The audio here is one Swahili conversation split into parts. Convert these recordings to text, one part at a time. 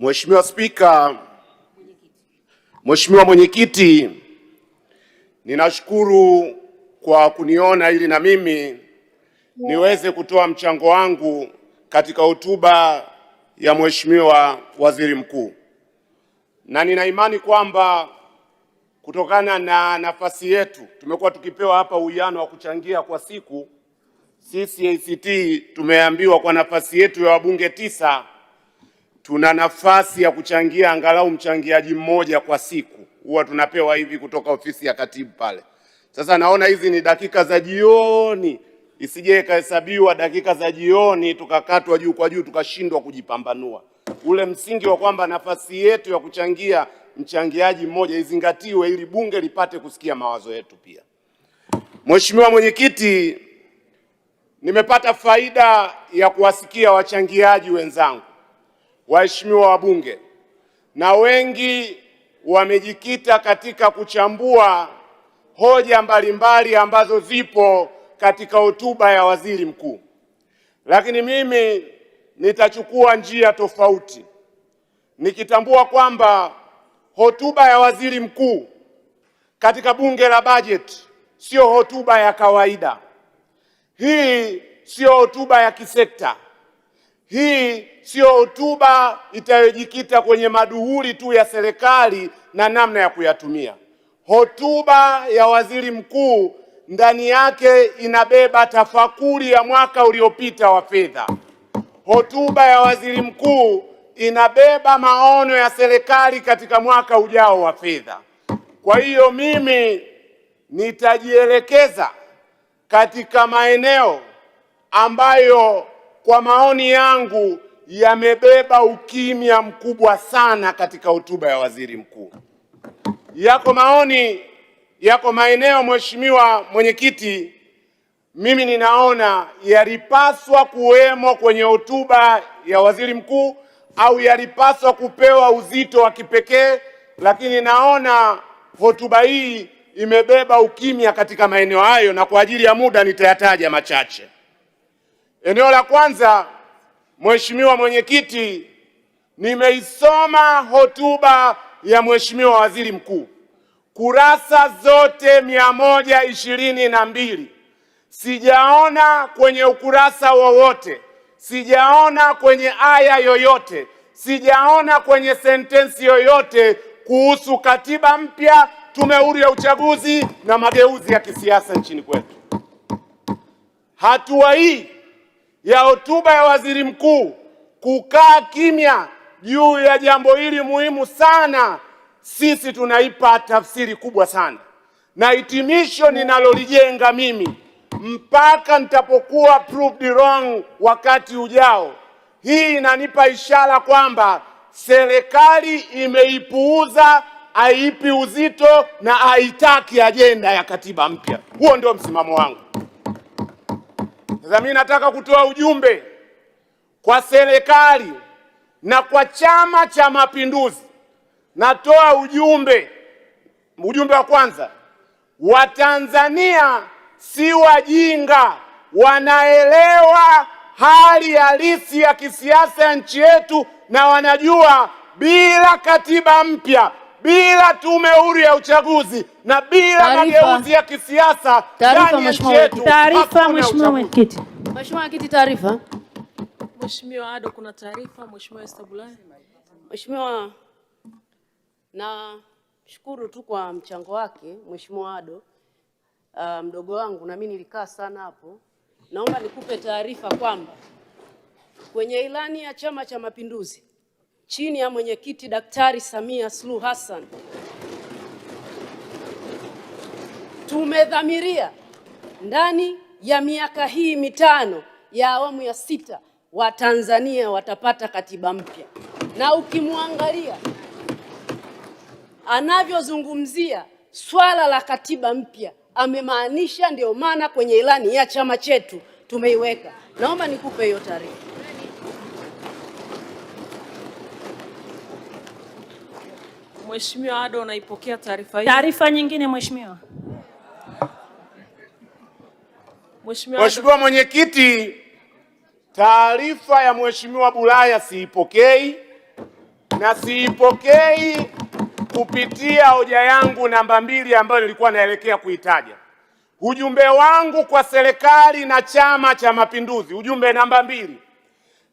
Mheshimiwa Spika, Mheshimiwa Mwenyekiti, ninashukuru kwa kuniona ili na mimi niweze kutoa mchango wangu katika hotuba ya Mheshimiwa Waziri Mkuu. Na nina imani kwamba kutokana na nafasi yetu tumekuwa tukipewa hapa uwiano wa kuchangia kwa siku. Sisi ACT tumeambiwa kwa nafasi yetu ya wabunge 9 tuna nafasi ya kuchangia angalau mchangiaji mmoja kwa siku. Huwa tunapewa hivi kutoka ofisi ya katibu pale. Sasa naona hizi ni dakika za jioni, isije ikahesabiwa dakika za jioni tukakatwa juu kwa juu tukashindwa kujipambanua. Ule msingi wa kwamba nafasi yetu ya kuchangia mchangiaji mmoja izingatiwe ili bunge lipate kusikia mawazo yetu pia. Mheshimiwa Mwenyekiti, nimepata faida ya kuwasikia wachangiaji wenzangu, waheshimiwa wabunge, na wengi wamejikita katika kuchambua hoja mbalimbali ambazo zipo katika hotuba ya Waziri Mkuu. Lakini mimi nitachukua njia tofauti, nikitambua kwamba hotuba ya Waziri Mkuu katika bunge la bajeti sio hotuba ya kawaida. Hii sio hotuba ya kisekta. Hii sio hotuba itayojikita kwenye maduhuli tu ya serikali na namna ya kuyatumia. Hotuba ya Waziri Mkuu ndani yake inabeba tafakuri ya mwaka uliopita wa fedha. Hotuba ya Waziri Mkuu inabeba maono ya serikali katika mwaka ujao wa fedha. Kwa hiyo mimi nitajielekeza katika maeneo ambayo kwa maoni yangu yamebeba ukimya mkubwa sana katika hotuba ya Waziri Mkuu. Yako maeneo, Mheshimiwa Mwenyekiti, mimi ninaona yalipaswa kuwemo kwenye hotuba ya Waziri Mkuu au yalipaswa kupewa uzito wa kipekee, lakini naona hotuba hii imebeba ukimya katika maeneo hayo, na kwa ajili ya muda nitayataja machache. Eneo la kwanza, Mheshimiwa Mwenyekiti, nimeisoma hotuba ya Mheshimiwa Waziri Mkuu. Kurasa zote 122. Sijaona kwenye ukurasa wowote, sijaona kwenye aya yoyote, sijaona kwenye sentensi yoyote kuhusu katiba mpya, tume huru ya uchaguzi na mageuzi ya kisiasa nchini kwetu. Hatua hii ya hotuba ya Waziri Mkuu kukaa kimya juu ya jambo hili muhimu sana, sisi tunaipa tafsiri kubwa sana, na hitimisho ninalolijenga mimi mpaka nitapokuwa proved wrong wakati ujao, hii inanipa ishara kwamba serikali imeipuuza, haipi uzito na haitaki ajenda ya katiba mpya. Huo ndio msimamo wangu. Sasa mimi nataka kutoa ujumbe kwa serikali na kwa Chama cha Mapinduzi. Natoa ujumbe wa kwanza, Watanzania si wajinga, wanaelewa hali halisi ya kisiasa ya nchi yetu, na wanajua bila katiba mpya, bila tume huru ya uchaguzi na bila mageuzi ya kisiasa ndani ya nchi yetu. Taarifa, Mheshimiwa Mwenyekiti. Mheshimiwa Mwenyekiti, taarifa. Mheshimiwa Ado, kuna taarifa. Mheshimiwa Esther Bulaya. Mheshimiwa, na shukuru tu kwa mchango wake Mheshimiwa Ado, mdogo wangu, na mimi nilikaa sana hapo. Naomba nikupe taarifa kwamba kwenye ilani ya Chama cha Mapinduzi chini ya mwenyekiti Daktari Samia Suluhu Hassan tumedhamiria ndani ya miaka hii mitano ya awamu ya 6 Watanzania watapata katiba mpya. Na ukimwangalia anavyozungumzia swala la katiba mpya amemaanisha, ndio maana kwenye ilani ya chama chetu tumeiweka. Naomba nikupe hiyo taarifa. Mheshimiwa Ado, unaipokea taarifa hii? Taarifa nyingine Mheshimiwa. Mheshimiwa Mwenyekiti, taarifa ya Mheshimiwa Bulaya siipokei, na siipokei kupitia hoja yangu namba 2 ambayo nilikuwa naelekea kuitaja. Ujumbe wangu kwa serikali na Chama cha Mapinduzi, ujumbe namba 2: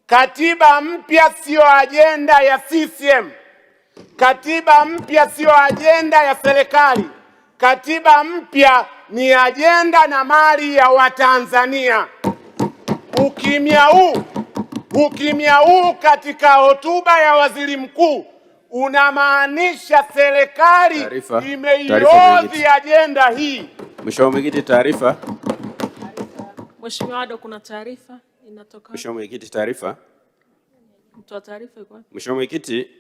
katiba mpya sio ajenda ya CCM. Katiba mpya sio ajenda ya serikali. Katiba mpya ni ajenda na mali ya Watanzania. Ukimya huu katika hotuba ya waziri mkuu unamaanisha serikali imeihodhi ajenda hii. Mheshimiwa Mwenyekiti, taarifa. Mheshimiwa Ado, kuna taarifa inatoka. Mheshimiwa Mwenyekiti, taarifa. Mtoa taarifa yuko wapi? Mheshimiwa Mwenyekiti,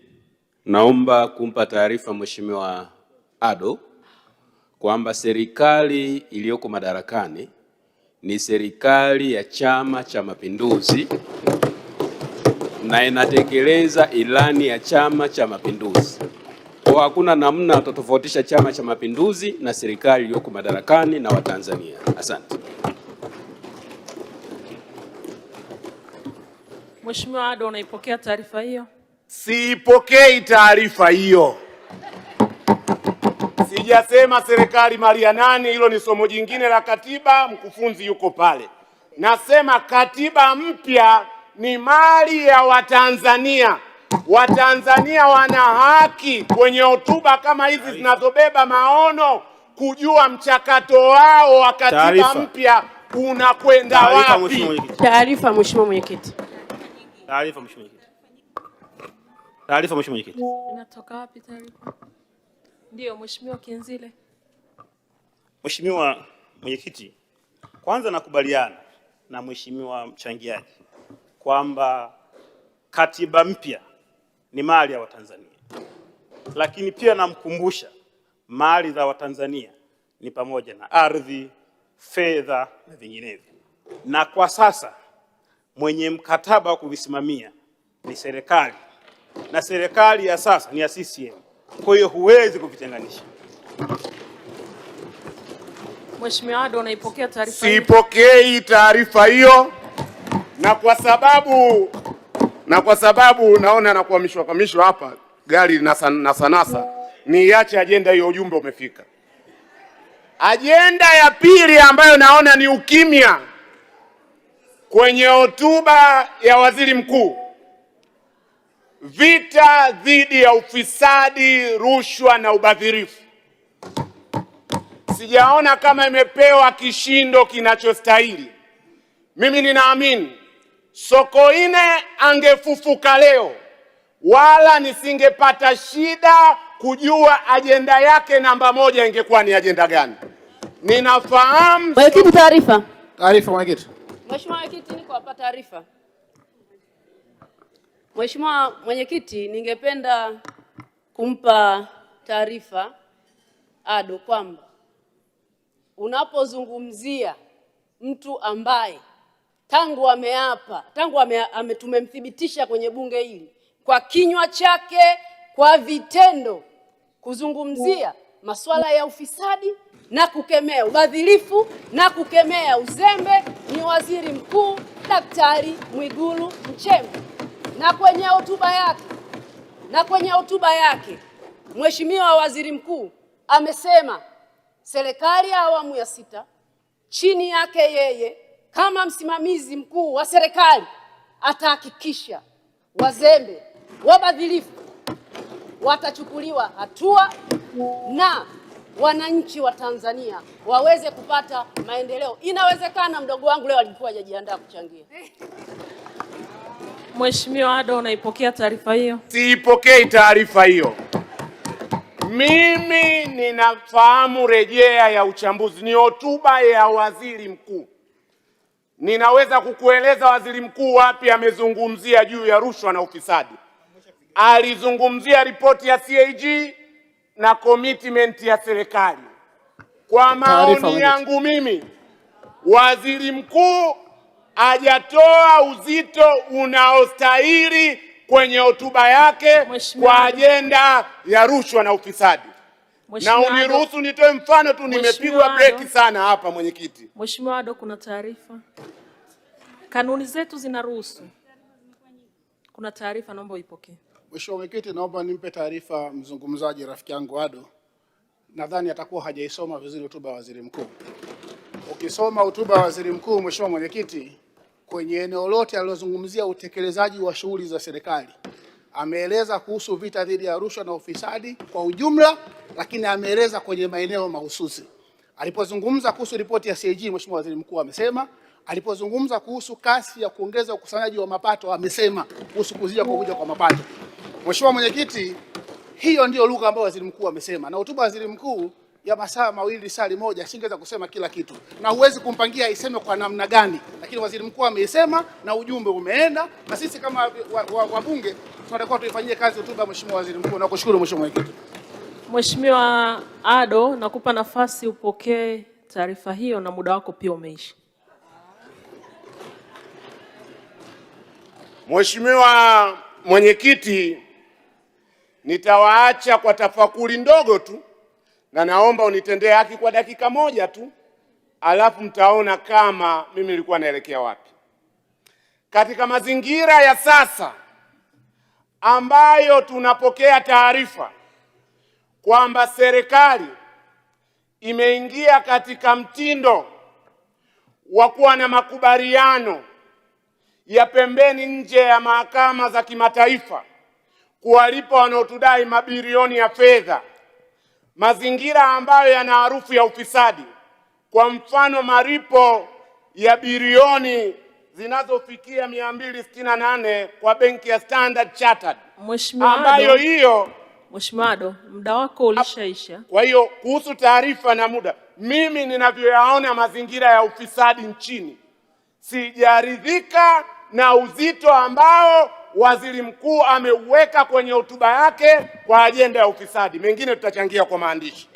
naomba kumpa taarifa Mheshimiwa Ado kwamba serikali iliyoko madarakani ni serikali ya Chama cha Mapinduzi na inatekeleza ilani ya Chama cha Mapinduzi. Kwa hakuna namna tutofautisha Chama cha Mapinduzi na serikali iliyoko madarakani na Watanzania. Asante. Mheshimiwa Ado, unaipokea taarifa hiyo? Siipokei taarifa hiyo. Sijasema serikali mali ya nani, hilo ni somo jingine la katiba, mkufunzi yuko pale. Nasema katiba mpya ni mali ya Watanzania. Watanzania wana haki kwenye hotuba kama hizi zinazobeba maono kujua mchakato wao wa katiba mpya unakwenda wapi. Taarifa Mheshimiwa Mwenyekiti. Taarifa Mheshimiwa Mwenyekiti. Taarifa Mheshimiwa Mwenyekiti. Inatoka wapi taarifa? Ndio, Mheshimiwa Kinzile. Mheshimiwa Mwenyekiti, kwanza nakubaliana na Mheshimiwa mchangiaji kwamba katiba mpya ni mali ya Watanzania. Lakini pia namkumbusha mali za Watanzania ni pamoja na ardhi, fedha na vinginevyo. Na kwa sasa mwenye mkataba wa kuvisimamia ni serikali, na serikali ya sasa ni ya CCM. Kwa hiyo huwezi kuvitenganisha. Mheshimiwa Ado, unaipokea taarifa hiyo? Sipokei taarifa hiyo, na kwa sababu naona nakuhamishwa hapa gari na sanasa, niache ajenda hiyo, ujumbe umefika. Ajenda ya pili ambayo naona ni ukimya kwenye hotuba ya waziri mkuu: vita dhidi ya ufisadi, rushwa na ubadhirifu. Sijaona kama imepewa kishindo kinachostahili. Mimi ninaamini Sokoine angefufuka leo, wala nisingepata shida kujua ajenda yake namba 1 ingekuwa ni ajenda gani. Ninafahamu. Mwenyekiti, taarifa. Taarifa Mwenyekiti. Mheshimiwa Mwenyekiti, niko hapa taarifa. Mheshimiwa Mwenyekiti, ningependa kumpa taarifa Ado kwamba unapozungumzia mtu ambaye tumemthibitisha kwenye bunge hili kwa kinywa chake, kwa vitendo, kuzungumzia masuala ya ufisadi na kukemea ubadhirifu na kukemea uzembe, ni Waziri Mkuu Daktari Mwigulu Nchemba. Na kwenye hotuba yake Mheshimiwa Waziri Mkuu amesema serikali ya awamu ya 6 chini yake yeye kama msimamizi mkuu wa serikali atahakikisha wazembe, wabadhirifu watachukuliwa hatua na wananchi wa Tanzania waweze kupata maendeleo. Inawezekana mdogo wangu leo alikuwa hajajiandaa kuchangia. Mheshimiwa Ado, unaipokea taarifa hiyo? Siipokei taarifa hiyo. Mimi ninafahamu rejea ya uchambuzi, ni hotuba ya waziri mkuu. Ninaweza kukueleza waziri mkuu wapi amezungumzia juu ya rushwa na ufisadi. Alizungumzia ripoti ya CAG na commitment ya serikali. Kwa maoni yangu mimi, waziri mkuu hajatoa uzito unaostahili kwenye hotuba yake kwa ajenda ya rushwa na ufisadi. Na uniruhusu nitoe mfano tu, nimepigwa breki sana hapa Mwenyekiti. Mheshimiwa Ado, kuna taarifa. Kanuni zetu zinaruhusu. Kuna taarifa, naomba uipokee. Mheshimiwa Mwenyekiti, naomba nimpe taarifa mzungumzaji rafiki yangu Ado. Nadhani atakuwa hajaisoma vizuri hotuba ya Waziri Mkuu. Ukisoma hotuba ya Waziri Mkuu, Mheshimiwa Mwenyekiti, kwenye eneo lote alilozungumzia utekelezaji wa shughuli za serikali, ameeleza kuhusu vita dhidi ya rushwa na ufisadi kwa ujumla, lakini ameeleza kwenye maeneo mahususi. Alipozungumza kuhusu ripoti ya CAG, Mheshimiwa Waziri Mkuu amesema. Alipozungumza kuhusu kasi ya kuongeza ukusanyaji wa mapato, amesema kuhusu kuzia kwa kuja kwa mapato. Mheshimiwa Mwenyekiti, hiyo ndio lugha ambayo Waziri Mkuu amesema, na hotuba ya Waziri Mkuu ya masaa mawili sali moja singeweza kusema kila kitu, na huwezi kumpangia iseme kwa namna gani, lakini Waziri Mkuu ameisema na ujumbe umeenda, na sisi kama wabunge tunatakiwa tuifanyie kazi hotuba ya Mheshimiwa Waziri Mkuu. Nakushukuru Mheshimiwa Mwenyekiti. Mheshimiwa Ado, nakupa nafasi upokee taarifa hiyo na muda wako pia umeisha. Mheshimiwa Mwenyekiti, nitawaacha kwa tafakuri ndogo tu, na naomba unitendee haki kwa dakika moja tu, alafu mtaona kama mimi nilikuwa naelekea wapi. Katika mazingira ya sasa ambayo tunapokea taarifa kwamba serikali imeingia katika mtindo wa kuwa na makubaliano ya pembeni nje ya mahakama za kimataifa kuwalipa wanaotudai mabilioni ya fedha, mazingira ambayo yana harufu ya ufisadi, kwa mfano malipo ya bilioni zinazofikia 268 kwa benki ya Standard Chartered, ambayo hiyo. Mheshimiwa Ado, muda wako ulishaisha. Kwa hiyo kuhusu taarifa na muda, mimi ninavyoyaona mazingira ya ufisadi nchini, sijaridhika na uzito ambao Waziri Mkuu ameuweka kwenye hotuba yake kwa ajenda ya ufisadi. Mengine tutachangia kwa maandishi.